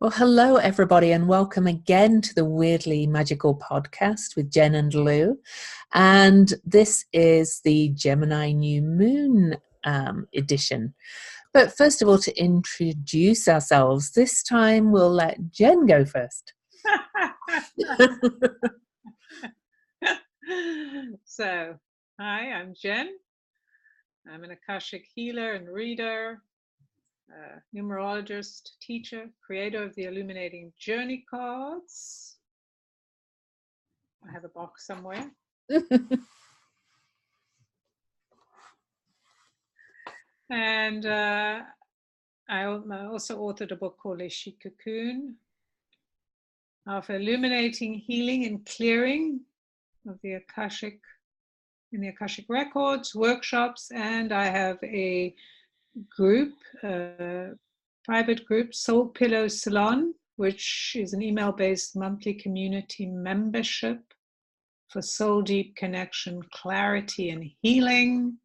Well, hello, everybody, and welcome again to the Weirdly Magical podcast with Jen and Lou. And this is the Gemini New Moon edition. But first of all, to introduce ourselves, this time we'll let Jen go first. So, hi, I'm Jen. I'm an Akashic healer and reader, numerologist, teacher, creator of the Illuminating Journey cards. I have a box somewhere. And I also authored a book called Astrology Cocoon of illuminating, healing, and clearing of the Akashic in the Akashic Records, workshops, and I have a group, private group, Soul Pillow Salon, which is an email-based monthly community membership for soul deep connection, clarity, and healing.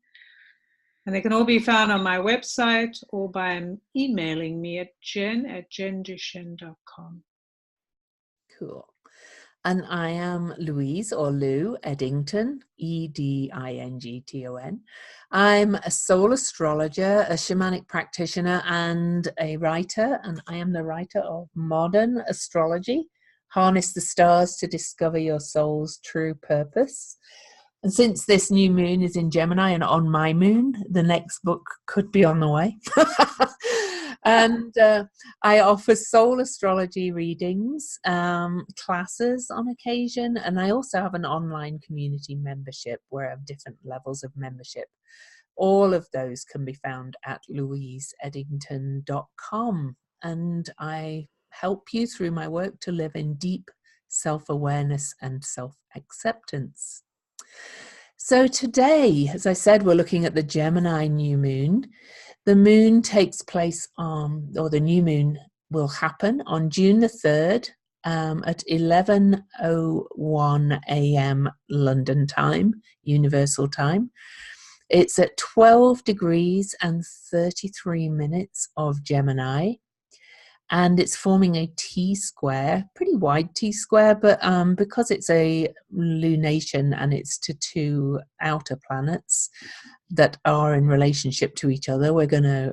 And they can all be found on my website or by emailing me at jen@jenduchenne.com. Cool. And I am Louise, or Lou Eddington, Edington. I'm a soul astrologer, a shamanic practitioner, and a writer. And I am the writer of Modern Astrology, Harness the Stars to Discover Your Soul's True Purpose. And since this new moon is in Gemini and on my moon, the next book could be on the way. And I offer soul astrology readings, classes on occasion, and I also have an online community membership where I have different levels of membership. All of those can be found at louiseeddington.com, and I help you through my work to live in deep self-awareness and self-acceptance. So today, as I said, we're looking at the Gemini new moon. The moon takes place on, or the new moon will happen on June the 3rd at 11:01 a.m. London time, Universal Time. It's at 12 degrees and 33 minutes of Gemini. And it's forming a T-square, pretty wide T-square, but because it's a lunation and it's to two outer planets that are in relationship to each other, we're going to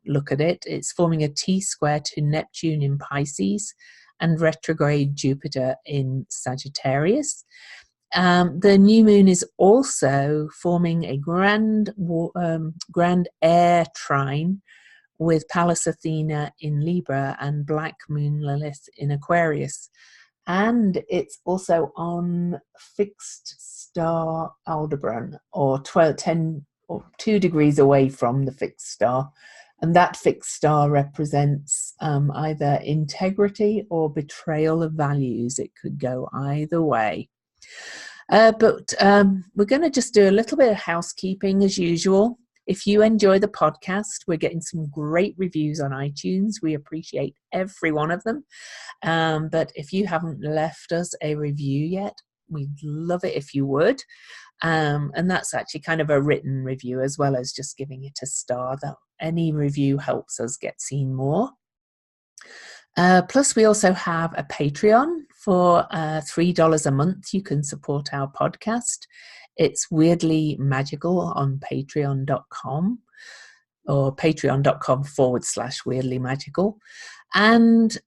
look at it. It's forming a T-square to Neptune in Pisces and retrograde Jupiter in Sagittarius. The new moon is also forming a grand air trine with Pallas Athena in Libra and Black Moon Lilith in Aquarius. And it's also on fixed star Aldebaran, or 10 or 2 degrees away from the fixed star. And that fixed star represents either integrity or betrayal of values. It could go either way. But we're going to just do a little bit of housekeeping as usual. If you enjoy the podcast, we're getting some great reviews on iTunes. We appreciate every one of them. But if you haven't left us a review yet, we'd love it if you would. And that's actually kind of a written review as well as just giving it a star. That any review helps us get seen more. Plus, we also have a Patreon for $3 a month. You can support our podcast. It's Weirdly Magical on patreon.com or patreon.com/Weirdly Magical. And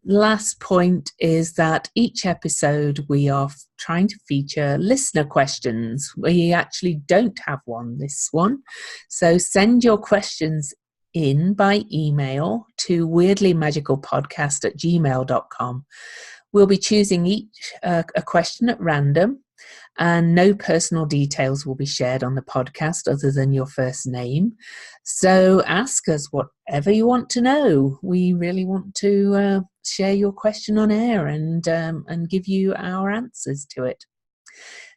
last point is that each episode we are trying to feature listener questions. We actually don't have one this one. So send your questions in by email to weirdlymagicalpodcast@gmail.com. We'll be choosing each a question at random, and no personal details will be shared on the podcast other than your first name. So ask us whatever you want to know. We really want to share your question on air and give you our answers to it.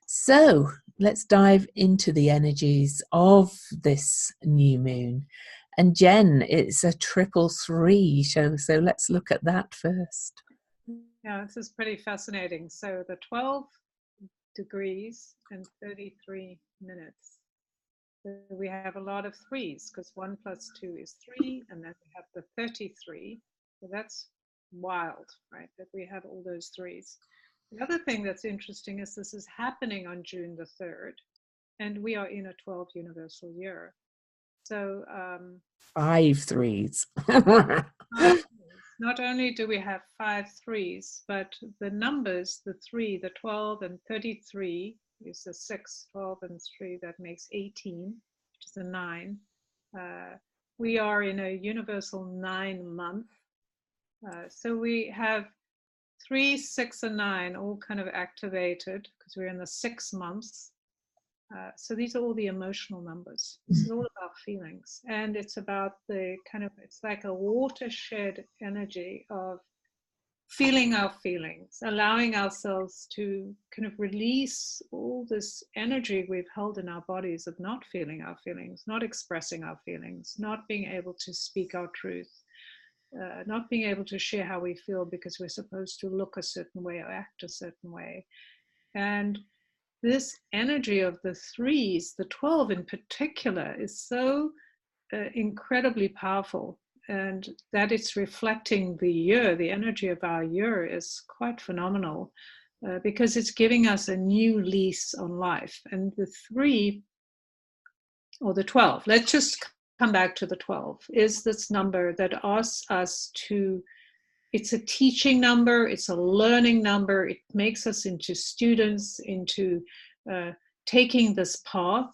So let's dive into the energies of this new moon. And Jen, it's a 333, so let's look at that first. Yeah, this is pretty fascinating. So the 12 degrees and 33 minutes. So we have a lot of threes because 1 + 2 is 3, and then we have the 33. So that's wild, right? That we have all those threes. The other thing that's interesting is this is happening on June the 3rd, and we are in a 12 universal year. So 5 threes. not only do we have 5 threes, but the numbers, the 3, the 12 and 33 is the 6, 12 and 3, that makes 18, which is a 9. We are in a universal 9 month. So we have 3, 6, and 9 all kind of activated because we're in the 6 months. So these are all the emotional numbers. This is all about feelings. And it's about the kind of, it's like a watershed energy of feeling our feelings, allowing ourselves to kind of release all this energy we've held in our bodies of not feeling our feelings, not expressing our feelings, not being able to speak our truth. Not being able to share how we feel because we're supposed to look a certain way or act a certain way. And this energy of the threes, the 12 in particular, is so incredibly powerful. And that it's reflecting the year, the energy of our year is quite phenomenal because it's giving us a new lease on life. And the 3, or the 12, let's just come back to the 12, is this number that asks us to, it's a teaching number, it's a learning number, it makes us into students, into taking this path,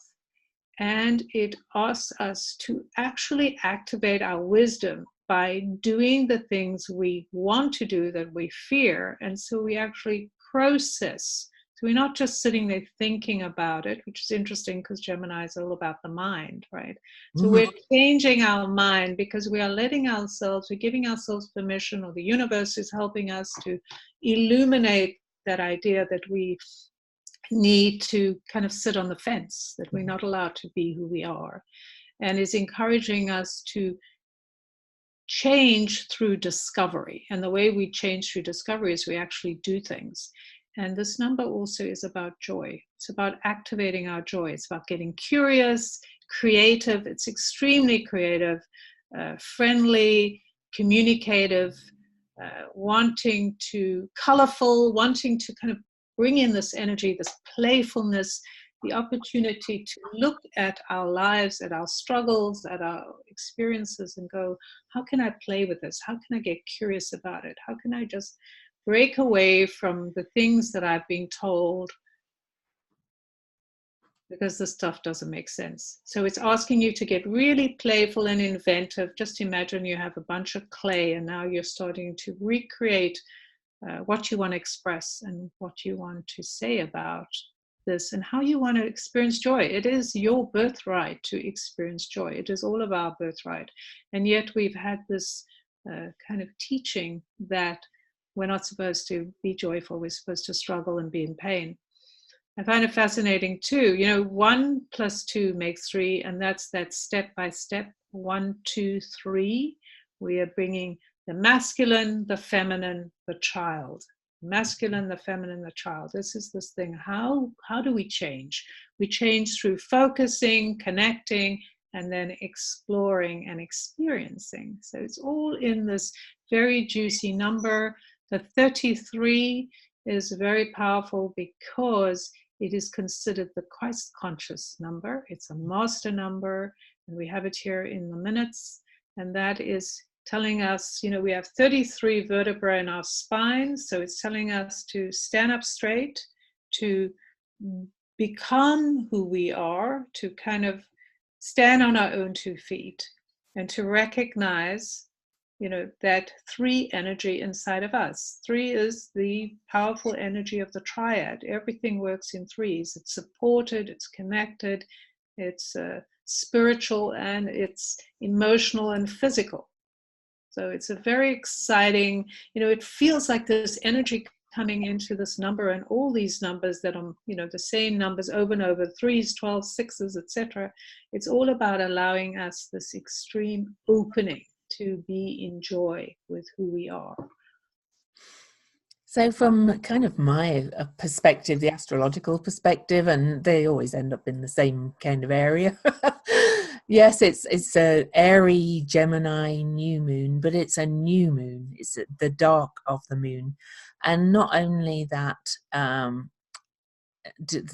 and it asks us to actually activate our wisdom by doing the things we want to do that we fear. And so we actually process. So we're not just sitting there thinking about it, which is interesting because Gemini is all about the mind, right? So we're changing our mind because we are letting ourselves, we're giving ourselves permission, or the universe is helping us to illuminate that idea that we need to kind of sit on the fence, that we're not allowed to be who we are, and is encouraging us to change through discovery. And the way we change through discovery is we actually do things. And this number also is about joy. It's about activating our joy. It's about getting curious, creative. It's extremely creative, friendly, communicative, wanting to, colorful, wanting to kind of bring in this energy, this playfulness, the opportunity to look at our lives, at our struggles, at our experiences and go, how can I play with this? How can I get curious about it? How can I just break away from the things that I've been told because this stuff doesn't make sense? So it's asking you to get really playful and inventive. Just imagine you have a bunch of clay and now you're starting to recreate what you want to express and what you want to say about this and how you want to experience joy. It is your birthright to experience joy. It is all of our birthright. And yet we've had this kind of teaching that we're not supposed to be joyful. We're supposed to struggle and be in pain. I find it fascinating too. 1 + 2 makes 3, and that's that step by step, 1, 2, 3. We are bringing the masculine, the feminine, the child. Masculine, the feminine, the child. This is this thing. How do we change? We change through focusing, connecting, and then exploring and experiencing. So it's all in this very juicy number. The 33 is very powerful because it is considered the Christ conscious number. It's a master number, and we have it here in the minutes. And that is telling us, we have 33 vertebrae in our spine. So it's telling us to stand up straight, to become who we are, to kind of stand on our own 2 feet, and to recognize that 3 energy inside of us. 3 is the powerful energy of the triad. Everything works in 3s. It's supported, it's connected, it's spiritual, and it's emotional and physical. So it's a very exciting, it feels like there's energy coming into this number, and all these numbers that are, the same numbers over and over, 3s, 12s, 6s, etc. It's all about allowing us this extreme opening to be in joy with who we are. So from kind of my perspective, the astrological perspective, and they always end up in the same kind of area, Yes, it's a airy Gemini new moon, but it's a new moon. It's the dark of the moon, and not only that,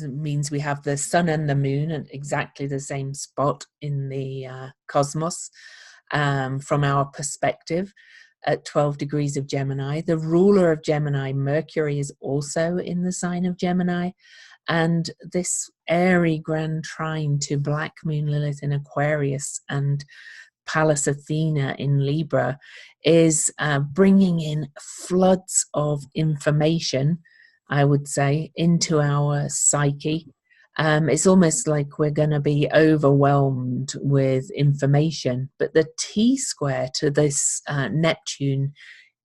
means we have the sun and the moon at exactly the same spot in the cosmos, from our perspective, at 12 degrees of Gemini. The ruler of Gemini, Mercury, is also in the sign of Gemini. And this airy grand trine to Black Moon Lilith in Aquarius and Pallas Athena in Libra is bringing in floods of information, I would say, into our psyche. It's almost like we're going to be overwhelmed with information. But the T square to this Neptune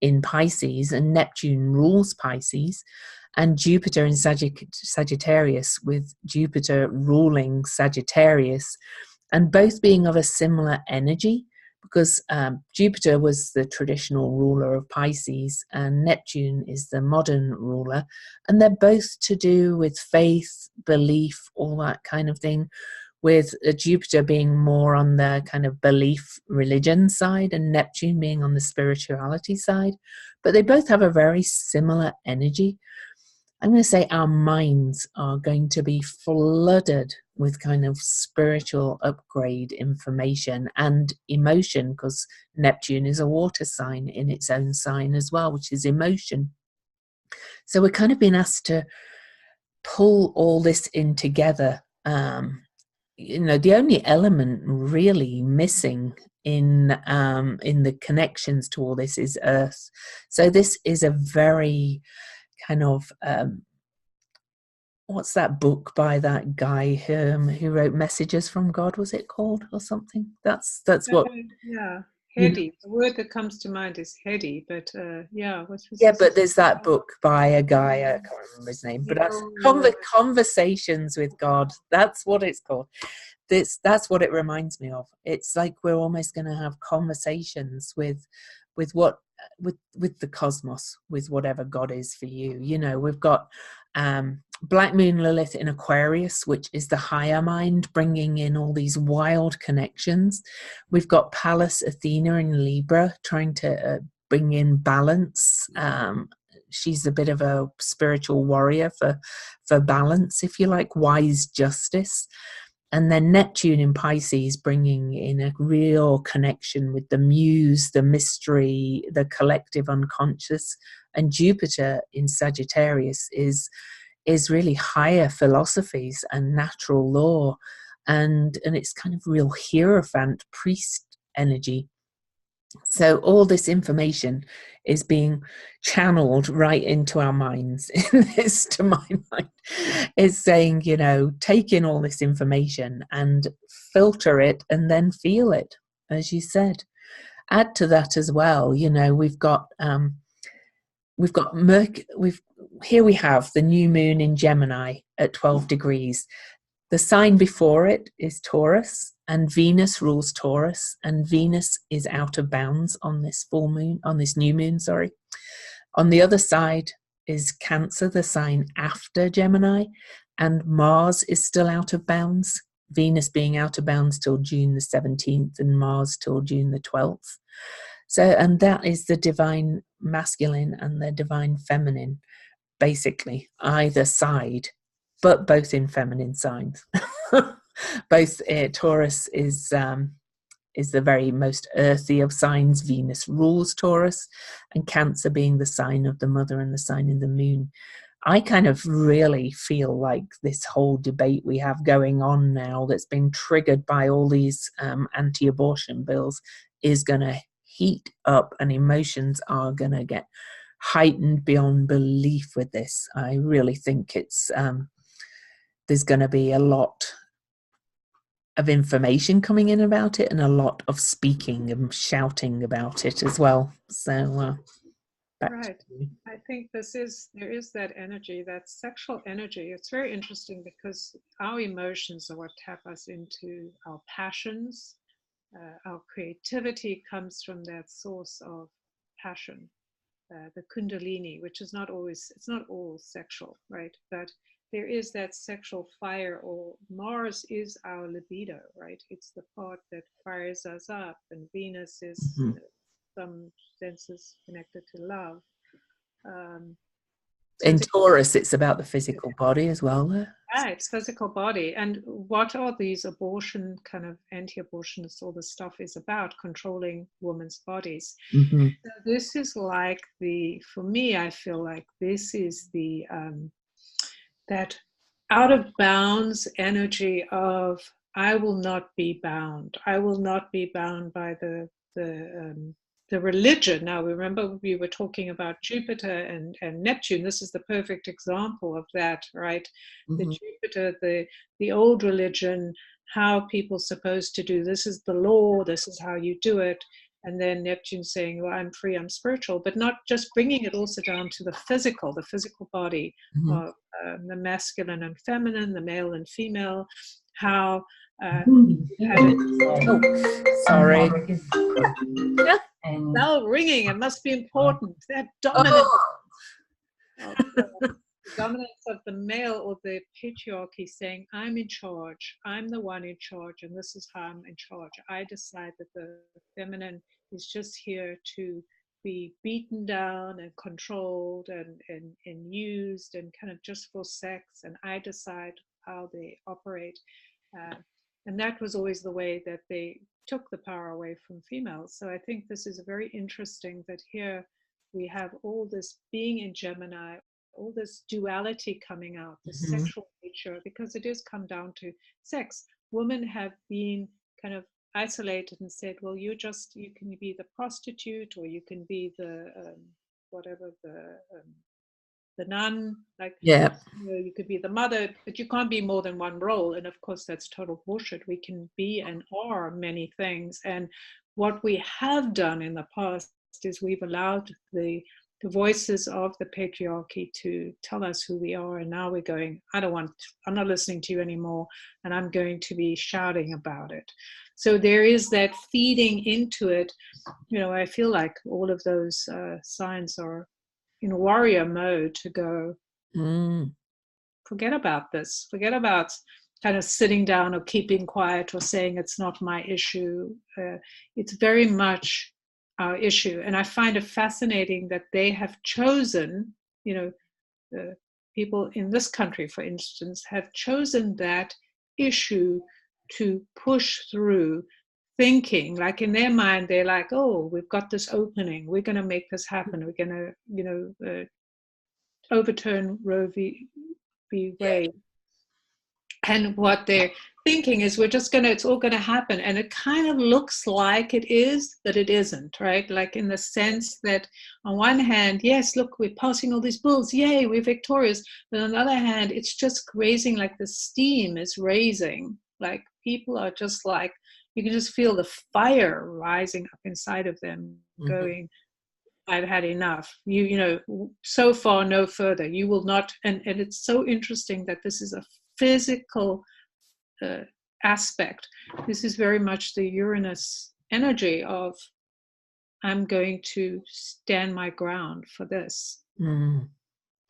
in Pisces, and Neptune rules Pisces, and Jupiter in Sagittarius, with Jupiter ruling Sagittarius, and both being of a similar energy, because Jupiter was the traditional ruler of Pisces and Neptune is the modern ruler, and they're both to do with faith, belief, all that kind of thing, with Jupiter being more on the kind of belief religion side and Neptune being on the spirituality side. But they both have a very similar energy. I'm going to say our minds are going to be flooded with kind of spiritual upgrade information and emotion, because Neptune is a water sign in its own sign as well, which is emotion. So we're kind of being asked to pull all this in together. The only element really missing in the connections to all this is Earth. So this is a very kind of what's that book by that guy who wrote Messages from God, was it called, or something? That's what. Yeah, heady. The word that comes to mind is heady, but yeah, but there's that book by a guy, I can't remember his name, but that's Conversations with God. That's what it's called. That's what it reminds me of. It's like we're almost going to have conversations with the cosmos, with whatever God is for you. We've got Black Moon Lilith in Aquarius, which is the higher mind, bringing in all these wild connections. We've got Pallas Athena in Libra, trying to bring in balance. She's a bit of a spiritual warrior for balance, if you like, wise justice. And then Neptune in Pisces, bringing in a real connection with the muse, the mystery, the collective unconscious. And Jupiter in Sagittarius is really higher philosophies and natural law. And it's kind of real Hierophant priest energy. So all this information is being channeled right into our minds. This, to my mind, is saying, take in all this information and filter it and then feel it, as you said. Add to that as well, we've got here we have the new moon in Gemini at 12 degrees. The sign before it is Taurus, and Venus rules Taurus, and Venus is out of bounds on this new moon, sorry. On the other side is Cancer, the sign after Gemini, and Mars is still out of bounds, Venus being out of bounds till June the 17th and Mars till June the 12th. So, and that is the divine masculine and the divine feminine, basically, either side, but both in feminine signs. Both Taurus is the very most earthy of signs. Venus rules Taurus, and Cancer being the sign of the mother and the sign of the moon. I kind of really feel like this whole debate we have going on now, that's been triggered by all these anti-abortion bills, is going to heat up, and emotions are going to get heightened beyond belief with this. I really think it's there's going to be a lot of information coming in about it, and a lot of speaking and shouting about it as well. So right. I think there is that energy, that sexual energy. It's very interesting because our emotions are what tap us into our passions. Our creativity comes from that source of passion, the kundalini, which is not all sexual, right? But there is that sexual fire, or Mars is our libido, right? It's the part that fires us up, and Venus is, Mm-hmm. some senses connected to love. So In it's Taurus, it's about the physical body as well. it's physical body. And what are these abortion, kind of anti-abortionists, all this stuff is about controlling women's bodies. Mm-hmm. So this is like for me, I feel like this is that out of bounds energy of, I will not be bound. I will not be bound by the religion. Now, remember, we were talking about Jupiter and Neptune. This is the perfect example of that, right? The Mm-hmm. Jupiter, the old religion, how people supposed to do. This is the law. This is how you do it. And then Neptune saying, well, I'm free, I'm spiritual, but not just bringing it also down to the physical body, Mm-hmm. of the masculine and feminine, the male and female, how sorry. bell ringing, it must be important. That dominant, the dominance of the male, or the patriarchy, saying, I'm in charge, I'm the one in charge, and this is how I'm in charge. I decide that the feminine is just here to be beaten down and controlled and used and kind of just for sex, and I decide how they operate. And that was always the way that they took the power away from females. So I think this is very interesting that here we have all this being in Gemini, all this duality coming out, the Mm-hmm. sexual nature, because it does come down to sex. Women have been kind of isolated and said, well, you can be the prostitute, or you can be the whatever, the nun, like, Yeah. you could be the mother, but you can't be more than one role. And of course, that's total bullshit. We can be and are many things. And what we have done in the past is we've allowed the voices of the patriarchy to tell us who we are. And now we're going, I'm not listening to you anymore. And I'm going to be shouting about it. So there is that feeding into it. I feel like all of those signs are in warrior mode to go, forget about this, forget about kind of sitting down or keeping quiet or saying it's not my issue. It's very much our issue. And I find it fascinating that they have chosen, people in this country, for instance, have chosen that issue to push through, thinking like in their mind, they're like, oh, we've got this opening, we're going to make this happen, we're going to, overturn Roe v. Wade. And what they're thinking is, it's all going to happen. And it kind of looks like it is, but it isn't, right? Like in the sense that on one hand, yes, look, we're passing all these bills, yay, we're victorious. But on the other hand, it's just raising, like the steam is raising. Like people are just like, you can just feel the fire rising up inside of them, going, I've had enough. So far, no further. You will not. And it's so interesting that this is a physical aspect. This is very much the Uranus energy of, I'm going to stand my ground for this.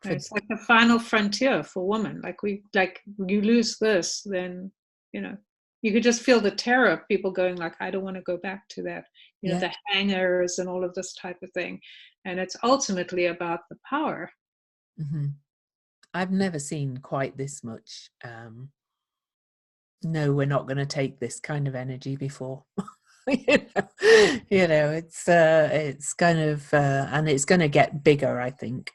It's like the final frontier for women. Like you lose this, then, you could just feel the terror of people going like, I don't want to go back to that, the hangers and all of this type of thing. And it's ultimately about the power. I've never seen quite this much. No, we're not going to take this kind of energy before. It's kind of, and it's going to get bigger, I think,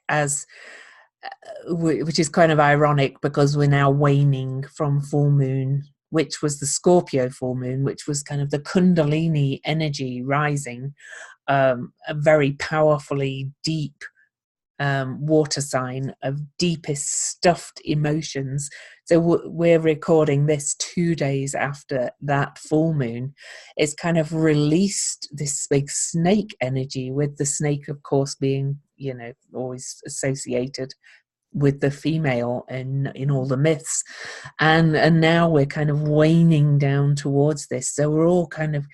which is kind of ironic because we're now waning from full moon, which was the Scorpio full moon, which was kind of the Kundalini energy rising, a very powerfully deep water sign of deepest stuffed emotions. So we're recording this 2 days after that full moon. It's kind of released this big snake energy, with the snake, of course, being, always associated with the female in all the myths, and now we're kind of waning down towards this. So we're all kind of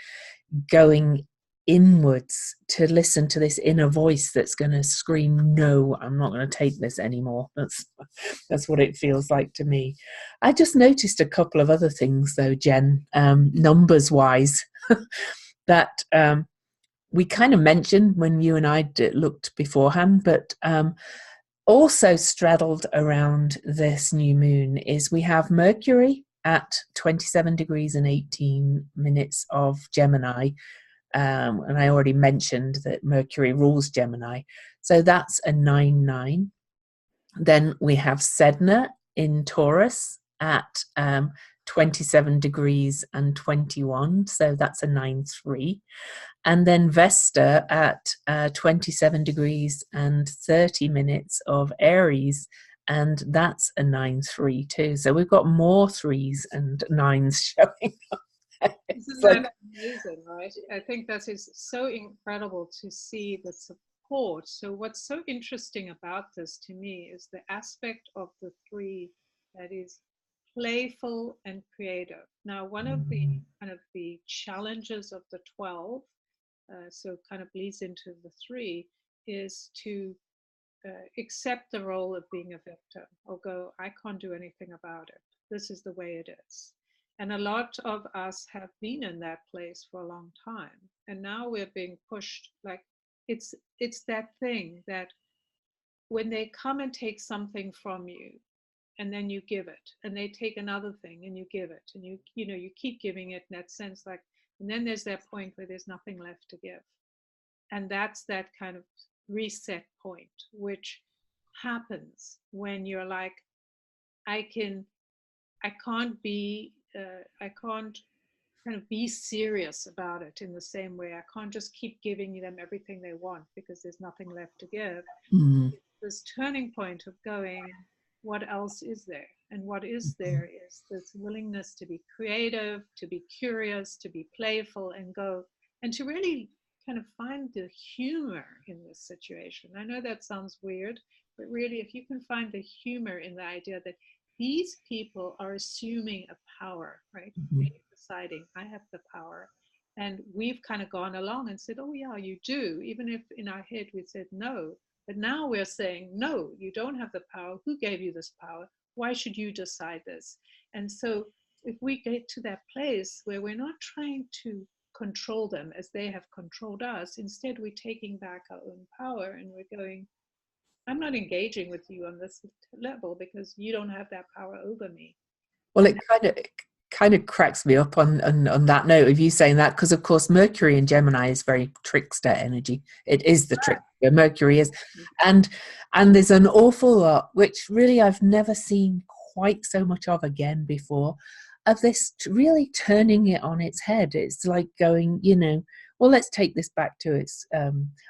going inwards to listen to this inner voice that's going to scream, no, I'm not going to take this anymore. That's what it feels like to me. I just noticed a couple of other things though, Jen, numbers wise, that we kind of mentioned when you and I looked beforehand, but also straddled around this new moon is we have Mercury at 27 degrees and 18 minutes of Gemini. And I already mentioned that Mercury rules Gemini. So that's a 9-9. Then we have Sedna in Taurus at 27 degrees and 21. So that's a 9-3. And then Vesta at 27 degrees and 30 minutes of Aries, and that's a 9-3 too. So we've got more 3s and 9s showing up. Isn't that amazing, right? I think that is so incredible to see the support. So what's so interesting about this to me is the aspect of the 3 that is playful and creative. Now, one of the kind of the challenges of the 12, so kind of bleeds into the 3, is to accept the role of being a victim or go, I can't do anything about it. This is the way it is. And a lot of us have been in that place for a long time. And now we're being pushed, like it's that thing that when they come and take something from you, and then you give it, and they take another thing and you give it, and you keep giving it in that sense, like, and then there's that point where there's nothing left to give. And that's that kind of reset point, which happens when you're like, I can't kind of be serious about it in the same way. I can't just keep giving them everything they want because there's nothing left to give. This turning point of going, what else is there? And what is there is this willingness to be creative, to be curious, to be playful, and go, and to really kind of find the humor in this situation. I know that sounds weird, but really, if you can find the humor in the idea that these people are assuming a power, right? They're deciding, I have the power. And we've kind of gone along and said, oh yeah, you do. Even if in our head we said no. But now we're saying, no, you don't have the power. Who gave you this power? Why should you decide this? And so if we get to that place where we're not trying to control them as they have controlled us, instead we're taking back our own power and we're going, I'm not engaging with you on this level because you don't have that power over me. Well, it kind of cracks me up on that note of you saying that, because of course Mercury in Gemini is very trickster energy. It is the trickster. Mercury is, and there's an awful lot which really I've never seen quite so much of again before, of this really turning it on its head. It's like going, well, let's take this back to its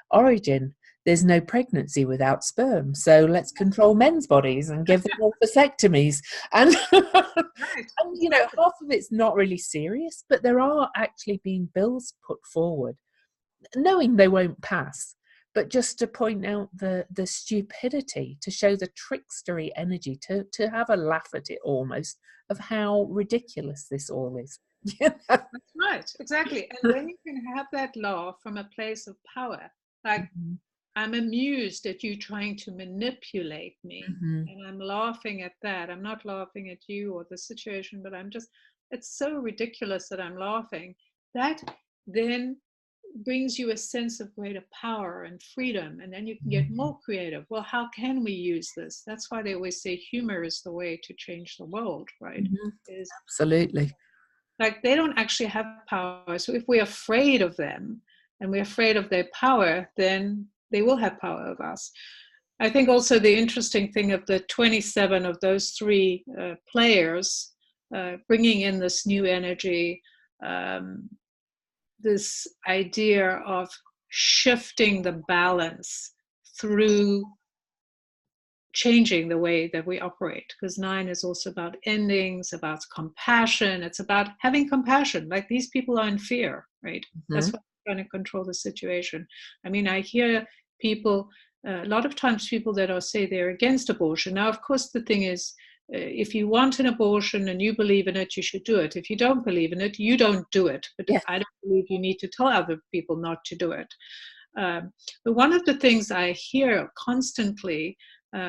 origin. There's no pregnancy without sperm, so let's control men's bodies and give them all vasectomies. And, and half of it's not really serious, but there are actually being bills put forward, knowing they won't pass, but just to point out the stupidity, to show the trickstery energy, to have a laugh at it almost, of how ridiculous this all is. That's right, exactly. And when you can have that laugh from a place of power, like, I'm amused at you trying to manipulate me, and I'm laughing at that. I'm not laughing at you or the situation, but it's so ridiculous that I'm laughing. That then brings you a sense of greater power and freedom, and then you can get more creative. Well, how can we use this? That's why they always say humor is the way to change the world, right? Absolutely. Like, they don't actually have power. So if we're afraid of them and we're afraid of their power, then they will have power over us. I think also the interesting thing of the 27 of those 3 players bringing in this new energy, this idea of shifting the balance through changing the way that we operate, because 9 is also about endings, about compassion. It's about having compassion. Like, these people are in fear, right? That's why they're trying to control the situation. I mean, I hear people, a lot of times people that say they're against abortion. Now, of course, the thing is, if you want an abortion and you believe in it, you should do it. If you don't believe in it, you don't do it. But Yeah. I don't believe you need to tell other people not to do it. But one of the things I hear constantly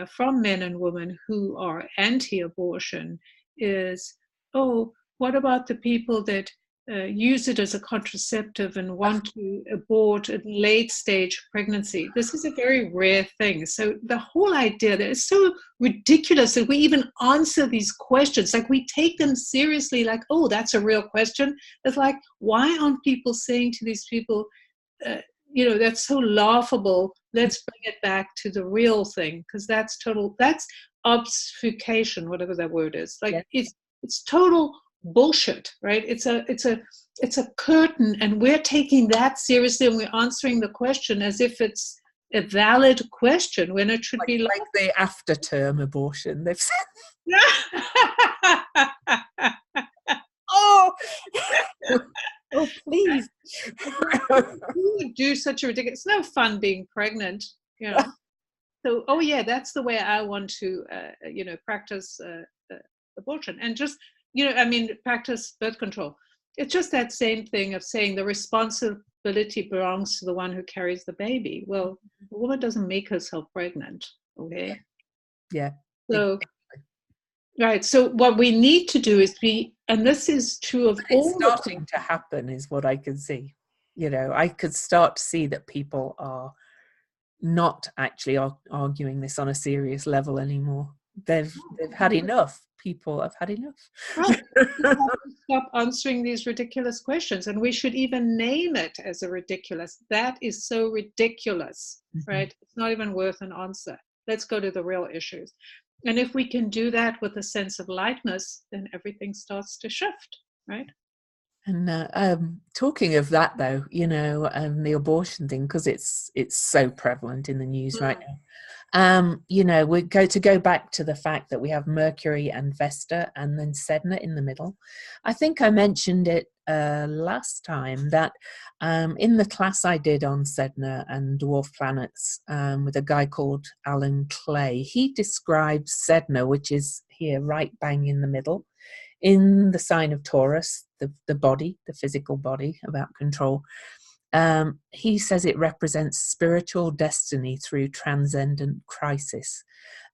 from men and women who are anti-abortion is, oh, what about the people that use it as a contraceptive and want to abort a late stage pregnancy? This is a very rare thing. So the whole idea that is so ridiculous that we even answer these questions, like we take them seriously, like, oh, that's a real question. It's like, why aren't people saying to these people, that's so laughable, let's bring it back to the real thing, because that's obfuscation, whatever that word is. Like, it's total bullshit, right? It's a curtain, and we're taking that seriously, and we're answering the question as if it's a valid question when it should be like the after term abortion they've said. Oh, please. Who would do such a ridiculous? It's no fun being pregnant, So, oh yeah, that's the way I want to, practice abortion, and just, practice birth control. It's just that same thing of saying the responsibility belongs to the one who carries the baby. Well, the woman doesn't make herself pregnant, okay? Yeah. So, right. So what we need to do is and this is true of all. It's starting to happen, is what I can see. I could start to see that people are not actually arguing this on a serious level anymore. They've had enough. People have had enough. Right. We have to stop answering these ridiculous questions, and we should even name it as a ridiculous. That is so ridiculous, right? It's not even worth an answer. Let's go to the real issues. And if we can do that with a sense of lightness, then everything starts to shift, right? And talking of that, though, the abortion thing, because it's so prevalent in the news right now. We go back to the fact that we have Mercury and Vesta, and then Sedna in the middle. I think I mentioned it last time that in the class I did on Sedna and dwarf planets with a guy called Alan Clay, he describes Sedna, which is here right bang in the middle, in the sign of Taurus, the body, the physical body, about control. He says it represents spiritual destiny through transcendent crisis.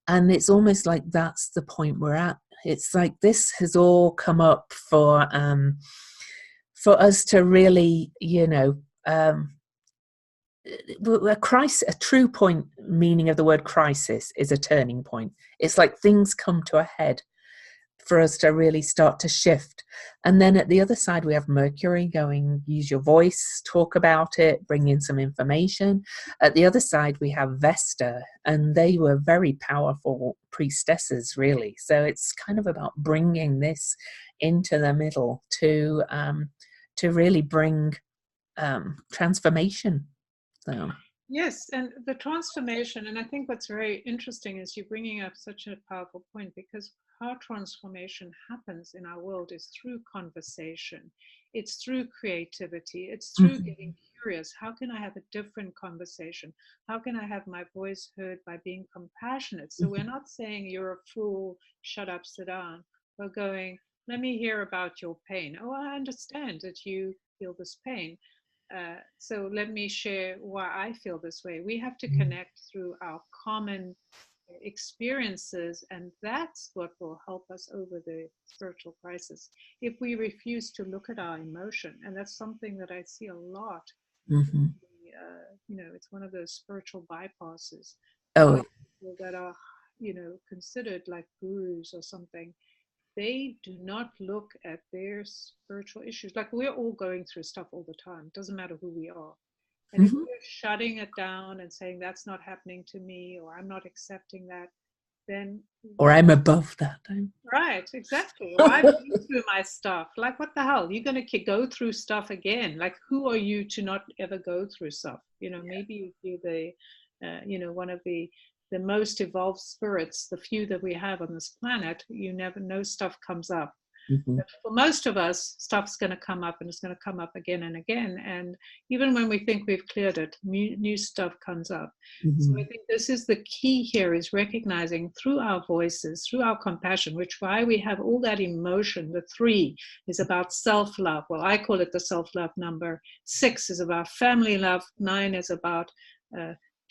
And it's almost like that's the point we're at. It's like this has all come up for us to really, a true point meaning of the word crisis is a turning point. It's like things come to a head for us to really start to shift. And then at the other side, we have Mercury going, use your voice, talk about it, bring in some information. At the other side, we have Vesta, and they were very powerful priestesses, really. So it's kind of about bringing this into the middle to really bring transformation. So. Yes, and the transformation, and I think what's very interesting is you're bringing up such a powerful point, because how transformation happens in our world is through conversation. It's through creativity. It's through getting curious. How can I have a different conversation? How can I have my voice heard by being compassionate? So we're not saying you're a fool, shut up, sit down. We're going, let me hear about your pain. Oh, I understand that you feel this pain. So let me share why I feel this way. We have to connect through our common experiences, and that's what will help us over the spiritual crisis. If we refuse to look at our emotion, and that's something that I see a lot, it's one of those spiritual bypasses. Oh, people that are, considered like gurus or something, they do not look at their spiritual issues. Like, we're all going through stuff all the time. It doesn't matter who we are. And if we're shutting it down and saying that's not happening to me, or I'm not accepting that, then... Or I'm above that. Right, exactly. Or I've been through my stuff. Like, what the hell? You're going to go through stuff again. Like, who are you to not ever go through stuff? Maybe you're the, one of the most evolved spirits, the few that we have on this planet. You never know, stuff comes up. Mm-hmm. But for most of us, stuff's going to come up, and it's going to come up again and again. And even when we think we've cleared it, new stuff comes up. So Mm-hmm. I think this is the key here, is recognizing through our voices, through our compassion, which why we have all that emotion. The 3 is about self-love. Well, I call it the self-love number. 6 is about family love. 9 is about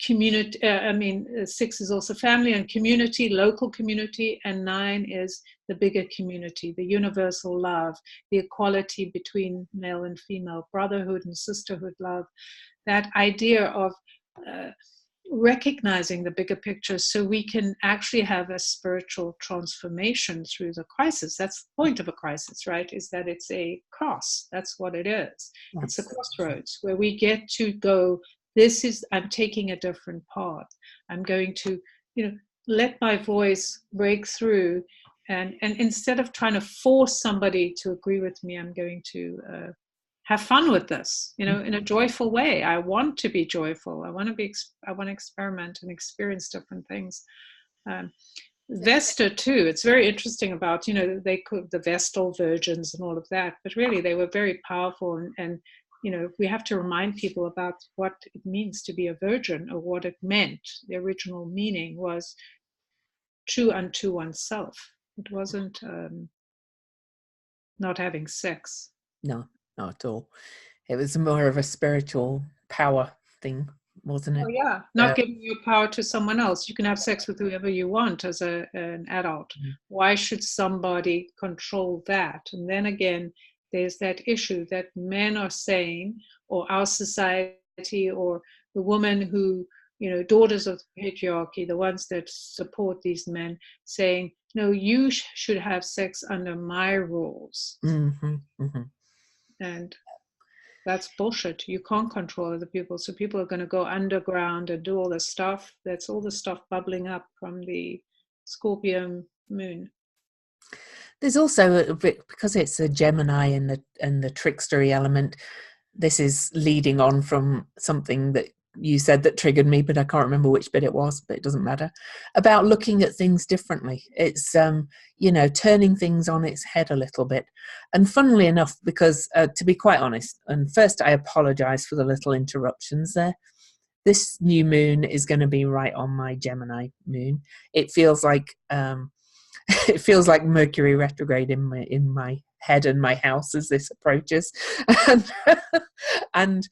community. 6 is also family and community, local community, and 9 is the bigger community, the universal love, the equality between male and female, brotherhood and sisterhood love. That idea of recognizing the bigger picture, so we can actually have a spiritual transformation through the crisis. That's the point of a crisis, right? Is that it's a cross. That's what it is. It's a crossroads where we get to go, I'm taking a different path. I'm going to, let my voice break through, and instead of trying to force somebody to agree with me, I'm going to have fun with this, in a joyful way. I want to be joyful. I want to experiment and experience different things. Vesta too. It's very interesting about, they could, the Vestal virgins and all of that, but really they were very powerful. And we have to remind people about what it means to be a virgin, or what it meant. The original meaning was true unto oneself. It wasn't not having sex. No, not at all. It was more of a spiritual power thing, wasn't it? Oh yeah, not giving your power to someone else. You can have sex with whoever you want as an adult. Why should somebody control that? And then again, there's that issue that men are saying, or our society, or the women who, daughters of the patriarchy, the ones that support these men, saying, no, you should have sex under my rules. Mm-hmm. Mm-hmm. And that's bullshit. You can't control other people. So people are going to go underground and do all this stuff. That's all the stuff bubbling up from the Scorpio moon. There's also a bit, because it's a Gemini and the trickstery element. This is leading on from something that you said that triggered me, but I can't remember which bit it was, but it doesn't matter. About looking at things differently. It's turning things on its head a little bit. And funnily enough, because to be quite honest, and first I apologize for the little interruptions there. This new moon is going to be right on my Gemini moon. It feels like it feels like Mercury retrograde in my head and my house as this approaches, and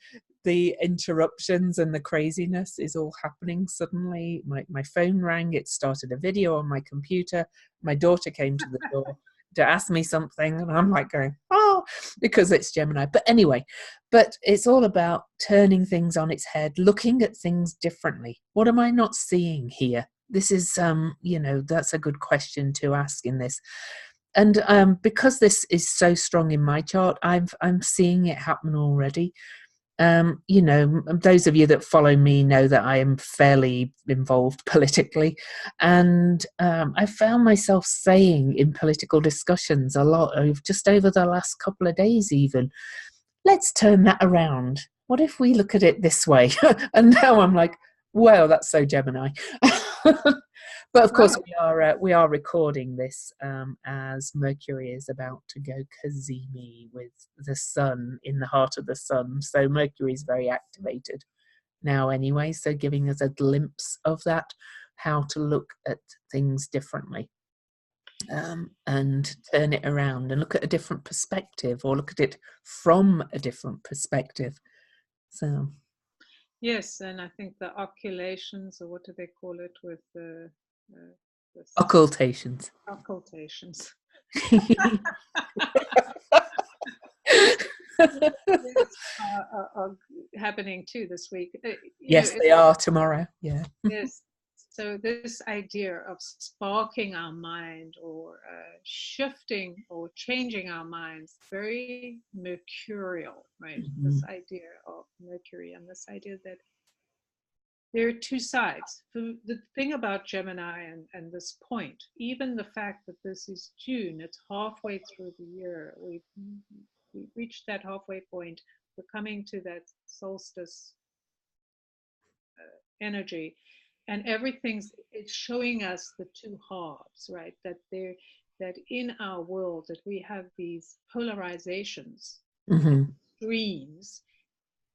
the interruptions and the craziness is all happening suddenly. My phone rang. It started a video on my computer. My daughter came to the door to ask me something, and I'm like going, oh, because it's Gemini. But anyway, it's all about turning things on its head, looking at things differently. What am I not seeing here? This is, that's a good question to ask in this. And because this is so strong in my chart, I'm seeing it happen already. Those of you that follow me know that I am fairly involved politically, and I found myself saying in political discussions a lot just over the last couple of days even, let's turn that around. What if we look at it this way? And now I'm like, wow, that's so Gemini. But of course, we are recording this as Mercury is about to go cazimi with the sun, in the heart of the sun. So Mercury is very activated now anyway, so giving us a glimpse of that, how to look at things differently, and turn it around and look at a different perspective, or look at it from a different perspective. So yes, and I think the occultations, or what do they call it, with the occultations. are happening too this week. Yes, they are tomorrow. Yeah. Yes. So this idea of sparking our mind, or shifting or changing our minds, very mercurial, right? Mm-hmm. This idea of Mercury, and this idea that there are two sides. The thing about Gemini and this point, even the fact that this is June, it's halfway through the year. We've reached that halfway point. We're coming to that solstice energy, and it's showing us the two halves, right? That that in our world that we have these polarizations, Mm-hmm. extremes,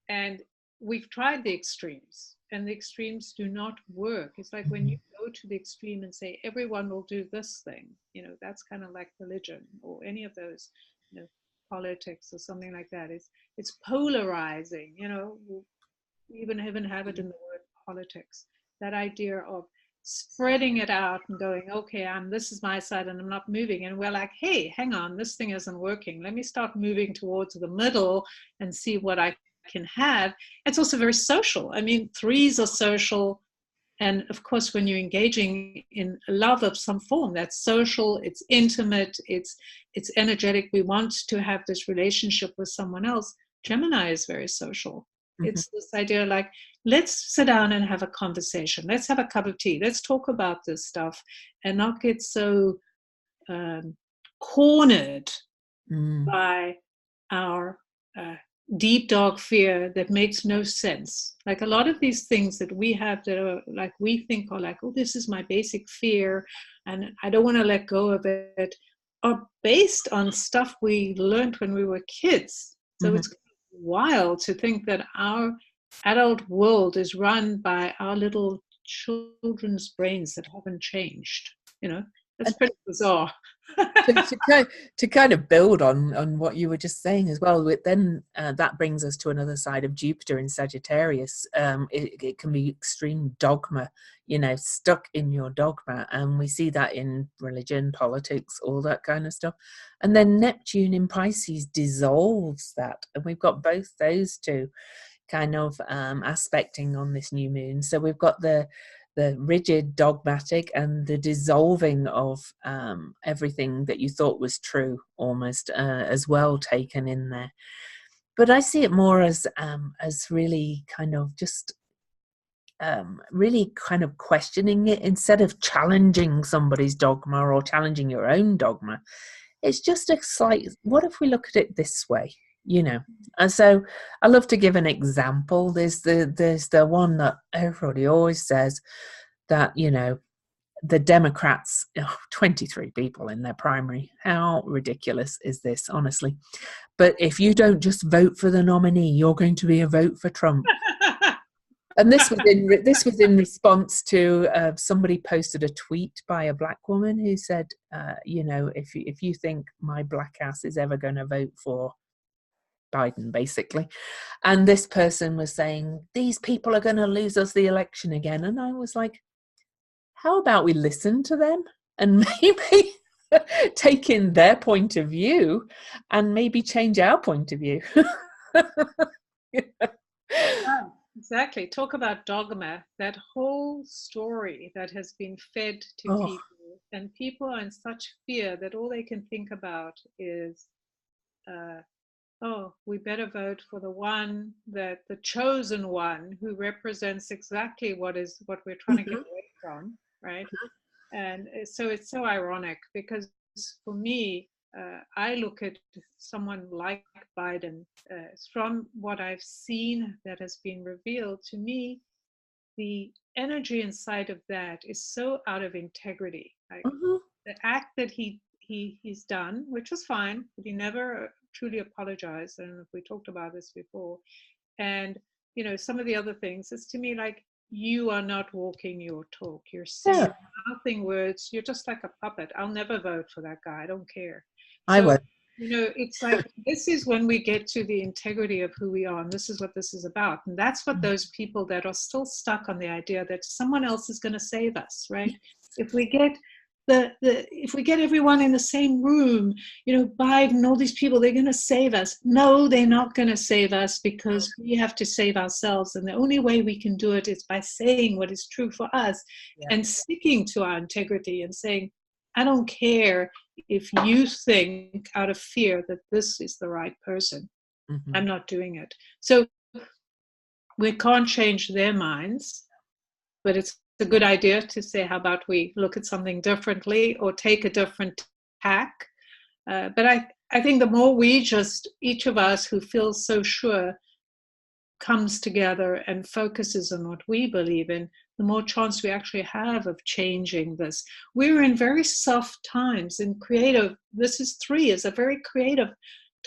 and we've tried the extremes, and the extremes do not work. It's like when you go to the extreme and say everyone will do this thing, that's kind of like religion or any of those, politics or something like that. It's polarizing. We even have it in the word politics. That idea of spreading it out and going, okay, this is my side and I'm not moving. And we're like, hey, hang on, this thing isn't working. Let me start moving towards the middle and see what I can have. It's also very social. I mean, threes are social. And of course, when you're engaging in love of some form, that's social, it's intimate, it's energetic. We want to have this relationship with someone else. Gemini is very social. It's this idea like, let's sit down and have a conversation. Let's have a cup of tea. Let's talk about this stuff and not get so cornered by our deep, dark fear that makes no sense. Like a lot of these things that we have that are like, we think are like, oh, this is my basic fear and I don't want to let go of it, are based on stuff we learned when we were kids. So it's wild to think that our adult world is run by our little children's brains that haven't changed. That's pretty bizarre. to kind of build on what you were just saying as well, then that brings us to another side of Jupiter in Sagittarius. It can be extreme dogma, stuck in your dogma, and we see that in religion, politics, all that kind of stuff. And then Neptune in Pisces dissolves that, and we've got both those two kind of aspecting on this new moon. So we've got the rigid dogmatic and the dissolving of everything that you thought was true almost as well taken in there. But I see it more as really kind of just really kind of questioning it instead of challenging somebody's dogma or challenging your own dogma. It's just a slight, what if we look at it this way? And so I love to give an example. There's the one that everybody always says that, the Democrats, 23 people in their primary. How ridiculous is this, honestly? But if you don't just vote for the nominee, you're going to be a vote for Trump. And this was in response to somebody posted a tweet by a black woman who said, if you think my black ass is ever going to vote for Biden, basically. And this person was saying, these people are going to lose us the election again. And I was like, how about we listen to them and maybe take in their point of view and maybe change our point of view? Yeah, exactly. Talk about dogma, that whole story that has been fed to people, and people are in such fear that all they can think about is we better vote for the chosen one who represents exactly what we're trying to get away from, right? And so it's so ironic because for me, I look at someone like Biden, from what I've seen that has been revealed to me, the energy inside of that is so out of integrity. Like the act that he's done, which was fine, but he never truly apologized. I don't know if we talked about this before. And, some of the other things, it's to me like, you are not walking your talk. You're saying nothing words. You're just like a puppet. I'll never vote for that guy. I don't care. I won't. It's like, this is when we get to the integrity of who we are. And this is what this is about. And that's what those people that are still stuck on the idea that someone else is going to save us, right? If we get if we get everyone in the same room, Biden, all these people, they're going to save us. No, they're not going to save us because we have to save ourselves. And the only way we can do it is by saying what is true for us and sticking to our integrity and saying, I don't care if you think out of fear that this is the right person. I'm not doing it. So we can't change their minds, but it's a good idea to say, how about we look at something differently or take a different tack? But I think the more we just, each of us who feels so sure, comes together and focuses on what we believe in, the more chance we actually have of changing this. We're in very soft times and creative. This is 3, is a very creative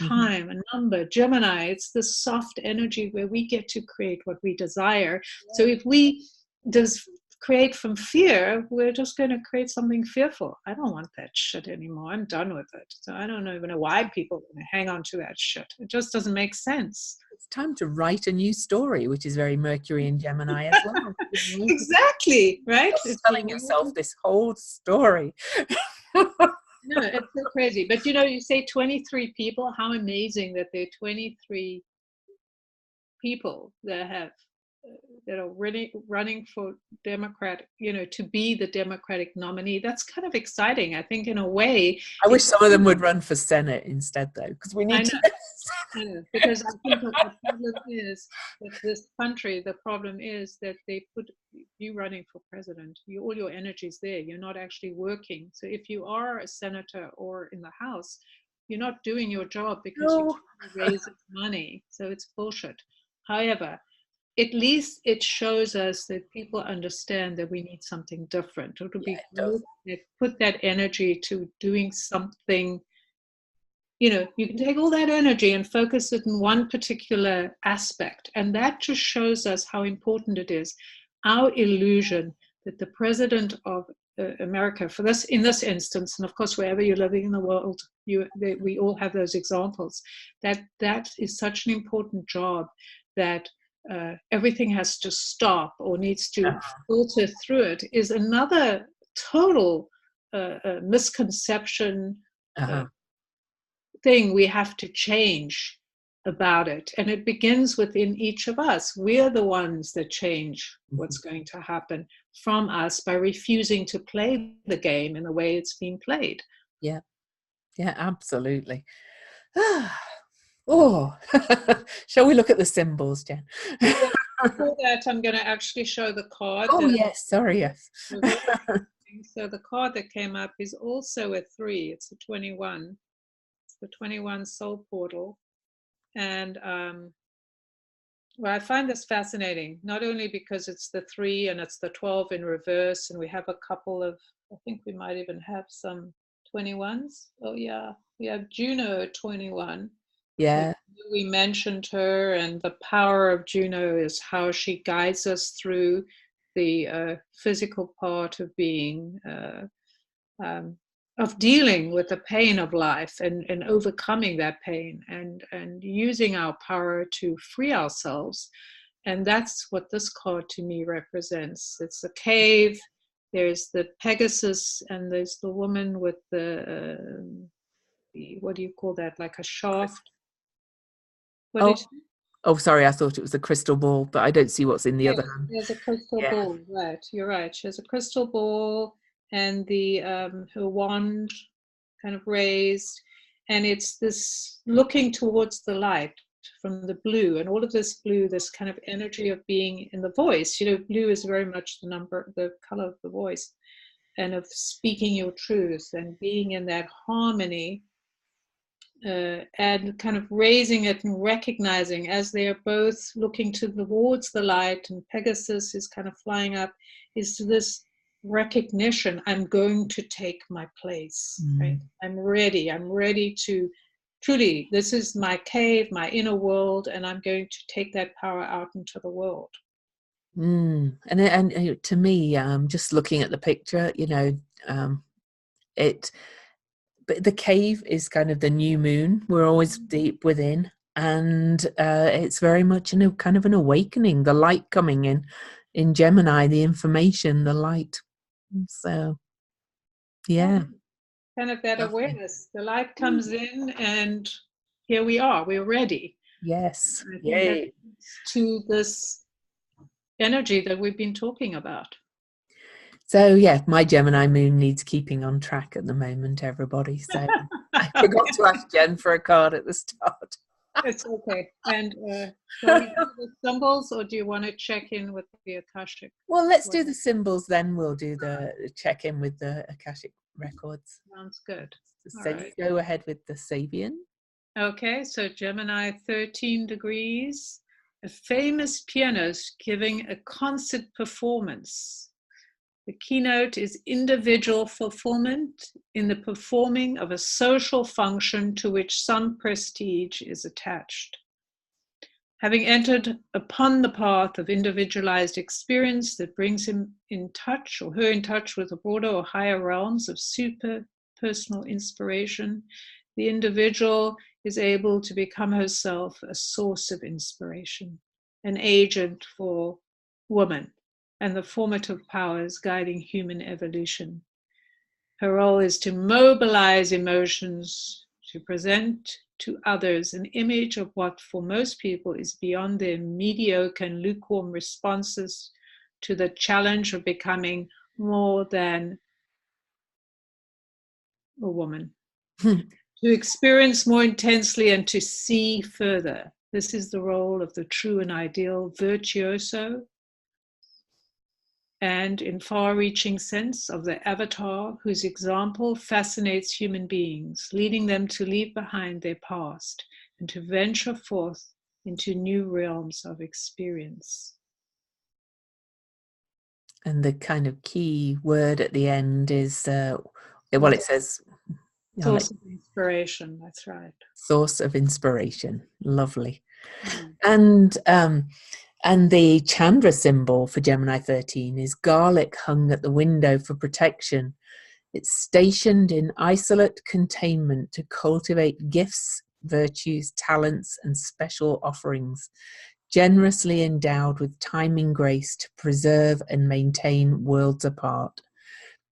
time, a number. Gemini, it's the soft energy where we get to create what we desire. So if we just create from fear, we're just going to create something fearful. I don't want that shit anymore. I'm done with it. So I don't even know why people hang on to that shit. It just doesn't make sense. It's time to write a new story, which is very Mercury and Gemini as well. Exactly, right? It's telling yourself this whole story. No, it's so crazy. But you say 23 people. How amazing that there are 23 people that are running for Democrat, to be the Democratic nominee. That's kind of exciting, I think, in a way. I wish some of them would run for Senate instead, though, because we need to. I know, because I think that the problem is that this country, the problem is that they put you running for president, all your energy's there. You're not actually working. So if you are a senator or in the House, you're not doing your job because you raise money. So it's bullshit. However, at least it shows us that people understand that we need something different. It would be good to put that energy to doing something. You can take all that energy and focus it in one particular aspect. And that just shows us how important it is. Our illusion that the president of America, in this instance, and of course, wherever you're living in the world, we all have those examples, that is such an important job that everything has to stop or needs to filter through it, is another total misconception thing we have to change about it. And it begins within each of us. We're the ones that change what's going to happen from us by refusing to play the game in the way it's being played. Yeah, absolutely. Oh, shall we look at the symbols, Jen? Before that, I'm going to actually show the card. Oh, yes, sorry, yes. So the card that came up is also a 3. It's a 21. It's the 21 soul portal. And I find this fascinating, not only because it's the 3 and it's the 12 in reverse, and we have a couple of, I think we might even have some 21s. Oh, yeah, we have Juno 21. Yeah. We mentioned her, and the power of Juno is how she guides us through the physical part of being, of dealing with the pain of life and overcoming that pain and using our power to free ourselves. And that's what this card to me represents. It's a cave. There's the Pegasus, and there's the woman with the what do you call that? Like a shaft. Oh, sorry, I thought it was a crystal ball, but I don't see what's in the other hand. There's a crystal ball, right? You're right. She has a crystal ball, and the her wand kind of raised, and it's this looking towards the light from the blue, and all of this blue, this kind of energy of being in the voice. Blue is very much the color of the voice, and of speaking your truth and being in that harmony. And kind of raising it and recognizing as they are both looking towards the light, and Pegasus is kind of flying up, is this recognition: I'm going to take my place, right? I'm ready to truly, this is my cave, my inner world, and I'm going to take that power out into the world. And to me, just looking at the picture, but the cave is kind of the new moon. We're always deep within, and it's very much kind of an awakening, the light coming in Gemini, the information, the light. So kind of that awareness. The light comes in, and here we are, we're ready. Yes. Yay. To this energy that we've been talking about. So my Gemini moon needs keeping on track at the moment, everybody. So I forgot to ask Jen for a card at the start. It's okay. And shall we do the symbols, or do you want to check in with the Akashic? Well, let's do the symbols, then we'll do the check in with the Akashic Records. Sounds good. So you go ahead with the Sabian. Okay, so Gemini 13 degrees, a famous pianist giving a concert performance. The keynote is individual fulfillment in the performing of a social function to which some prestige is attached. Having entered upon the path of individualized experience that brings him in touch, or her in touch, with the broader or higher realms of super personal inspiration, the individual is able to become herself a source of inspiration, an agent for woman and the formative powers guiding human evolution. Her role is to mobilize emotions, to present to others an image of what for most people is beyond their mediocre and lukewarm responses to the challenge of becoming more than a woman. To experience more intensely and to see further. This is the role of the true and ideal virtuoso, and in far-reaching sense of the avatar whose example fascinates human beings, leading them to leave behind their past and to venture forth into new realms of experience. And the kind of key word at the end is, well, it says... Source of inspiration, that's right. Source of inspiration. Lovely. And the Chandra symbol for Gemini 13 is garlic hung at the window for protection. It's stationed in isolate containment to cultivate gifts, virtues, talents, and special offerings, generously endowed with timing grace to preserve and maintain worlds apart.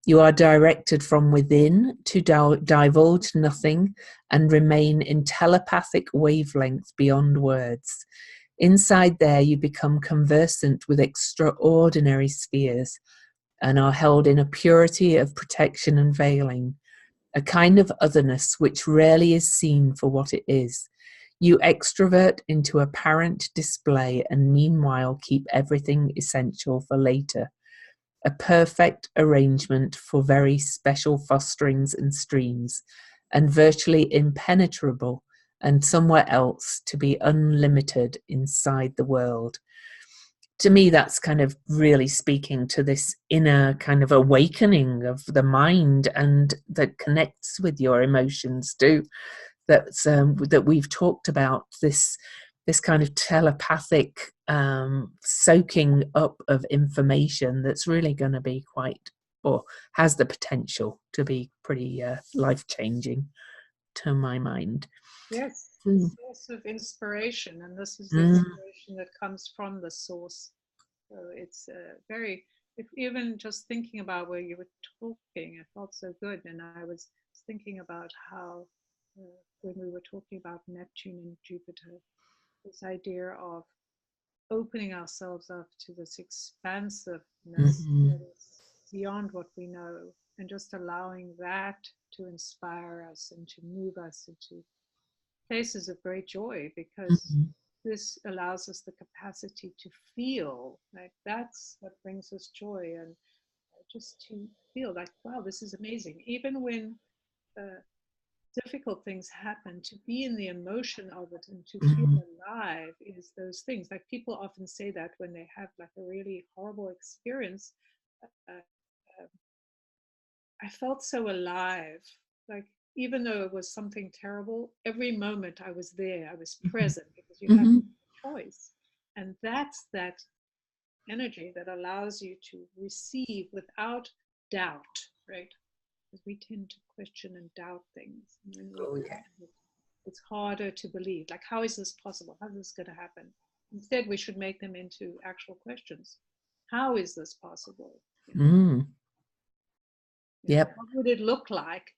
You are directed from within to divulge nothing and remain in telepathic wavelength beyond words. Inside there, you become conversant with extraordinary spheres and are held in a purity of protection and veiling, a kind of otherness which rarely is seen for what it is. You extrovert into apparent display and meanwhile keep everything essential for later. A perfect arrangement for very special fosterings and streams, and virtually impenetrable, and somewhere else to be unlimited inside the world. To me, that's kind of really speaking to this inner kind of awakening of the mind, and that connects with your emotions too. That we've talked about, this kind of telepathic soaking up of information that's really going to be quite, or has the potential to be pretty life-changing to my mind. Yes, the source of inspiration, and this is the inspiration that comes from the source. So it's very, if even just thinking about where you were talking, it felt so good. And I was thinking about how when we were talking about Neptune and Jupiter, this idea of opening ourselves up to this expansiveness that is beyond what we know, and just allowing that to inspire us and to move us into places of great joy, because this allows us the capacity to feel, like that's what brings us joy, and just to feel like, wow, this is amazing. Even when difficult things happen, to be in the emotion of it and to feel alive is those things. Like people often say that when they have like a really horrible experience, I felt so alive. Like even though it was something terrible, every moment I was there, I was present, because you have a choice. And that's that energy that allows you to receive without doubt, right? Because we tend to question and doubt things. And when it's harder to believe. Like, how is this possible? How is this going to happen? Instead, we should make them into actual questions. How is this possible? Yep. What would it look like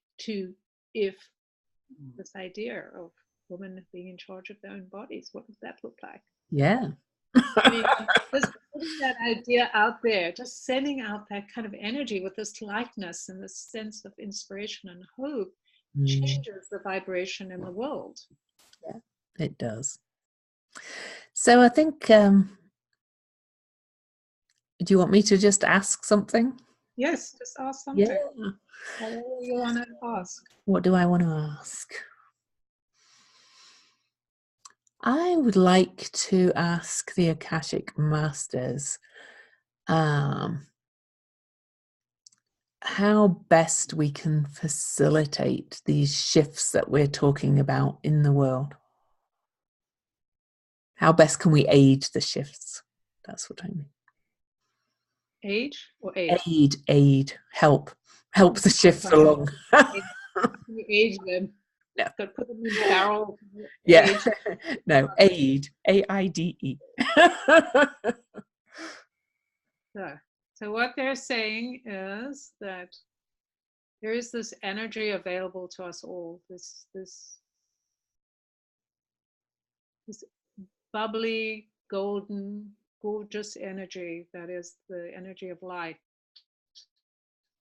if this idea of women being in charge of their own bodies, what would that look like? Yeah. I mean, just putting that idea out there, just sending out that kind of energy with this lightness and this sense of inspiration and hope changes the vibration in the world. Yeah, it does. So I think, do you want me to just ask something? Yes, just ask something. Yeah. Whatever you want to ask. What do I want to ask? I would like to ask the Akashic Masters how best we can facilitate these shifts that we're talking about in the world. How best can we aid the shifts? That's what I mean. Age or aid? Help the shifts along. You age them. No. Got to put them in the barrel. Yeah. Age. No, aid. AIDE. So what they're saying is that there is this energy available to us all, this bubbly, golden, gorgeous energy that is the energy of light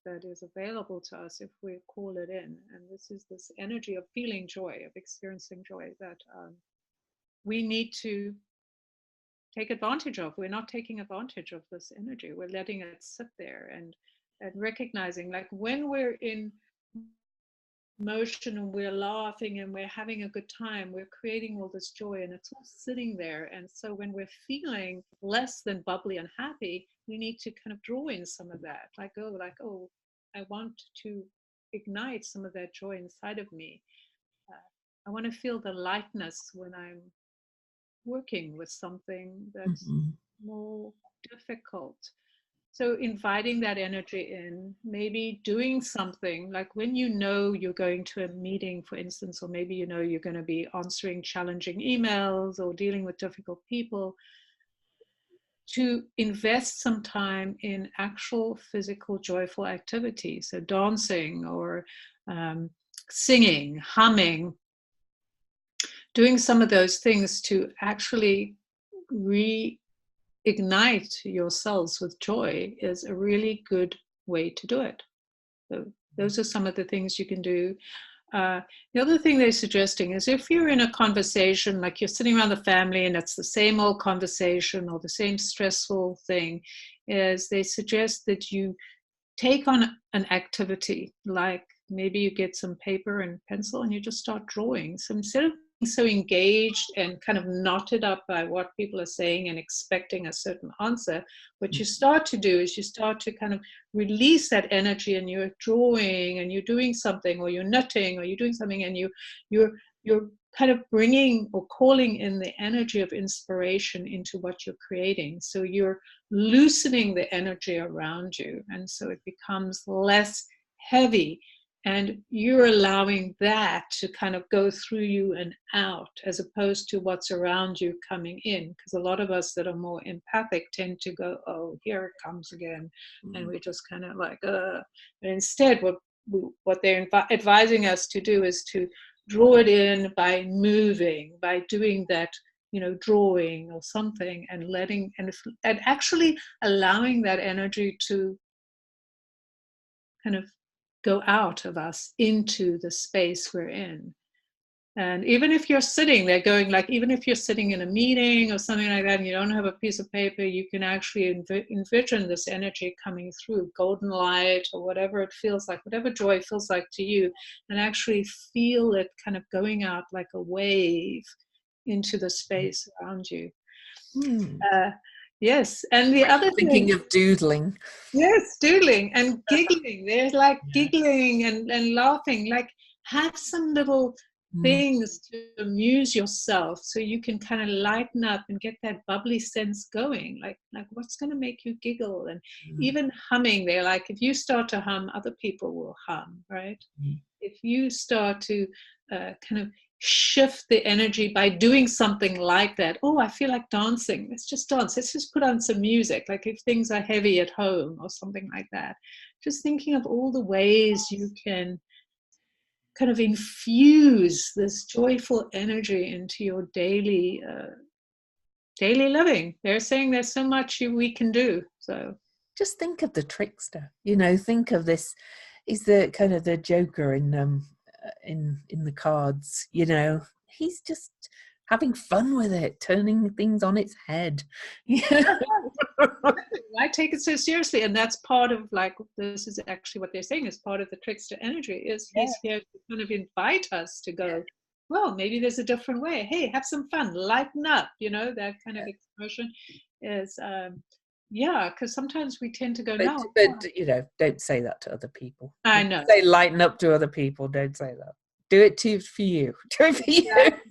that is available to us if we call it in. And this is this energy of feeling joy, of experiencing joy that we need to take advantage of. We're not taking advantage of this energy. We're letting it sit there and recognizing, like, when we're in motion and we're laughing and we're having a good time, we're creating all this joy and it's all sitting there. And so when we're feeling less than bubbly and happy, we need to kind of draw in some of that, like, oh, I want to ignite some of that joy inside of me. I want to feel the lightness when I'm working with something that's more difficult. So inviting that energy in, maybe doing something like when you know you're going to a meeting, for instance, or maybe you know you're going to be answering challenging emails or dealing with difficult people, to invest some time in actual physical joyful activity. So dancing or singing, humming, doing some of those things to actually reignite your cells with joy is a really good way to do it. So those are some of the things you can do. The other thing they're suggesting is if you're in a conversation, like you're sitting around the family and it's the same old conversation or the same stressful thing, is they suggest that you take on an activity, like maybe you get some paper and pencil and you just start drawing. So instead of being so engaged and kind of knotted up by what people are saying and expecting a certain answer, what you start to do is you start to kind of release that energy, and you're drawing and you're doing something, or you're knitting, or you're doing something, and you're kind of bringing or calling in the energy of inspiration into what you're creating. So you're loosening the energy around you, and so it becomes less heavy, and you're allowing that to kind of go through you and out, as opposed to what's around you coming in. Because a lot of us that are more empathic tend to go, oh, here it comes again, and we're just kind of like, But instead, what they're advising us to do is to draw it in by moving, by doing that, drawing or something, and letting and actually allowing that energy to kind of go out of us into the space we're in. And even if you're sitting there going, like, even if you're sitting in a meeting or something like that and you don't have a piece of paper, you can actually envision this energy coming through, golden light or whatever it feels like, whatever joy feels like to you, and actually feel it kind of going out like a wave into the space around you. Yes, and the other thinking of doodling. Yes, doodling and giggling. There's like giggling and laughing. Like, have some little things to amuse yourself so you can kind of lighten up and get that bubbly sense going. Like what's going to make you giggle? And even humming, they're like, if you start to hum, other people will hum, right? If you start to kind of shift the energy by doing something like that. Oh, I feel like dancing. Let's just dance. Let's just put on some music. Like if things are heavy at home or something like that. Just thinking of all the ways you can kind of infuse this joyful energy into your daily living. They're saying there's so much we can do. So just think of the trickster. Think of this. He's the kind of the Joker in the cards. He's just having fun with it, turning things on its head. I take it so seriously, and that's part of, like, this is actually what they're saying is part of the trickster energy. Is he's here to kind of invite us to go, well, maybe there's a different way. Hey, have some fun, lighten up, that kind of expression is, yeah, because sometimes we tend to go, But, no. but don't say that to other people. I know. Say lighten up to other people. Don't say that. Do it for you. Do it for you. Exactly.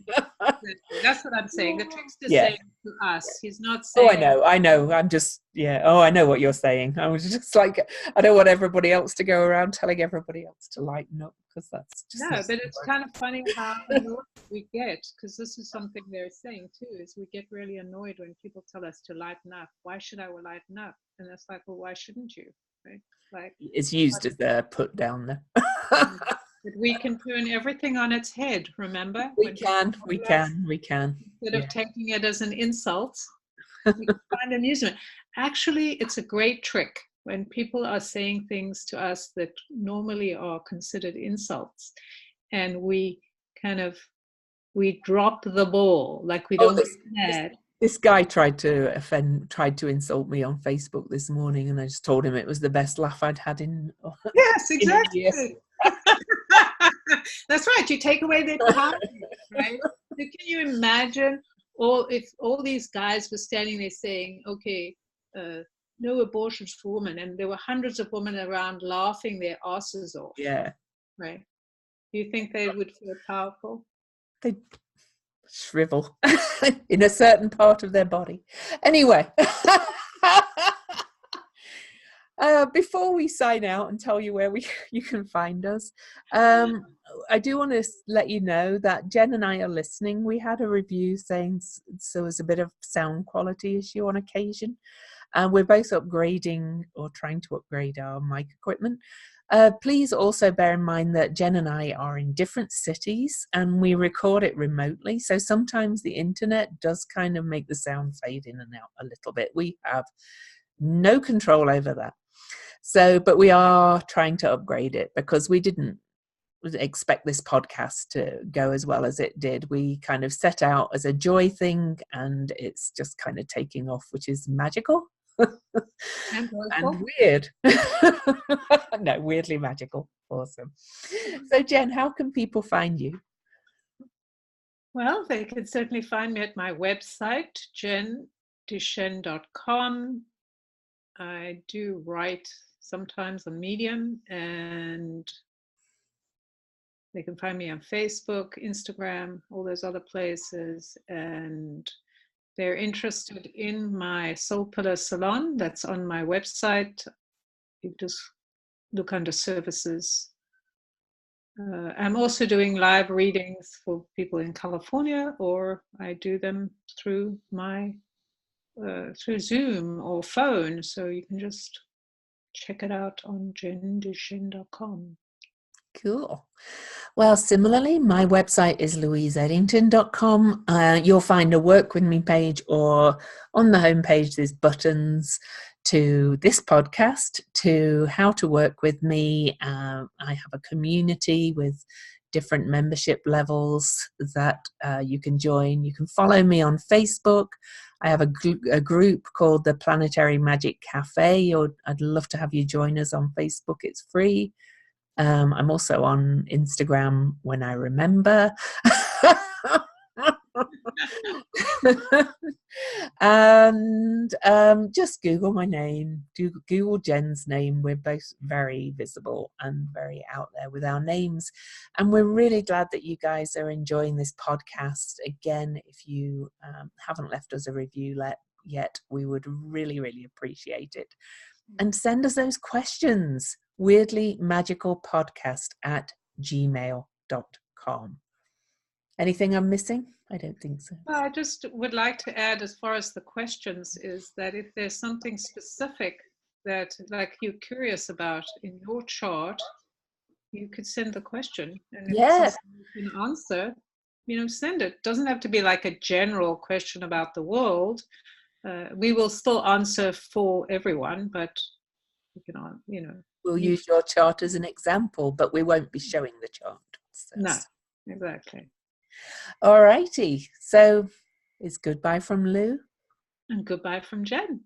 That's what I'm saying. The trickster's Yeah. saying to us. He's not Oh, saying. I know. I'm just, Oh, I know what you're saying. I was just like, I don't want everybody else to go around telling everybody else to lighten up, because that's just No, but it's kind of funny how annoyed we get, because this is something they're saying too, is we get really annoyed when people tell us to lighten up. Why should I lighten up? And it's like, well, why shouldn't you? Right? Like, it's used as a put down there. but we can turn everything on its head, remember? We can. Instead of taking it as an insult, we can find amusement. Actually, it's a great trick when people are saying things to us that normally are considered insults, and we drop the ball, like we don't get mad. This guy tried to insult me on Facebook this morning, and I just told him it was the best laugh I'd had in Yes, exactly. That's right. You take away their power, right? So can you imagine if all these guys were standing there saying, okay, no abortions for women, and there were hundreds of women around laughing their asses off. Yeah. Right. Do you think they would feel powerful? They shrivel in a certain part of their body. Anyway. Before we sign out and tell you where you can find us, I do want to let you know that Jen and I are listening. We had a review saying there was a bit of sound quality issue on occasion, and we're both upgrading or trying to upgrade our mic equipment. Please also bear in mind that Jen and I are in different cities and we record it remotely, so sometimes the internet does kind of make the sound fade in and out a little bit. We have no control over that. So, but we are trying to upgrade it because we didn't expect this podcast to go as well as it did. We kind of set out as a joy thing, and it's just kind of taking off, which is magical and weird. No, weirdly magical. Awesome. So, Jen, how can people find you? Well, they can certainly find me at my website, jenduchenne.com. I do write sometimes on Medium, and they can find me on Facebook, Instagram, all those other places. And they're interested in my Soul Pillar Salon that's on my website. You just look under services. I'm also doing live readings for people in California, or I do them through through Zoom or phone. So you can just check it out on jenduchenne.com. Cool. Well, similarly, my website is louiseeddington.com. You'll find a work with me page, or on the homepage there's buttons to this podcast, to how to work with me. I have a community with different membership levels that you can join. You can follow me on Facebook. I have a group called the Planetary Magic Cafe, or I'd love to have you join us on Facebook. It's free. I'm also on Instagram when I remember. And just Google my name, Google Jen's name. We're both very visible and very out there with our names. And we're really glad that you guys are enjoying this podcast. Again, if you haven't left us a review yet, we would really, really appreciate it. And send us those questions. weirdlymagicalpodcast@gmail.com. Anything I'm missing? I don't think so. Well, I just would like to add, as far as the questions, is that if there's something specific that like you're curious about in your chart, you could send the question, and if it's something you can answer, send it. Doesn't have to be like a general question about the world. We will still answer for everyone, but you can, we'll use your chart as an example, but we won't be showing the chart. So. No, exactly. All righty. So it's goodbye from Lou. And goodbye from Jen.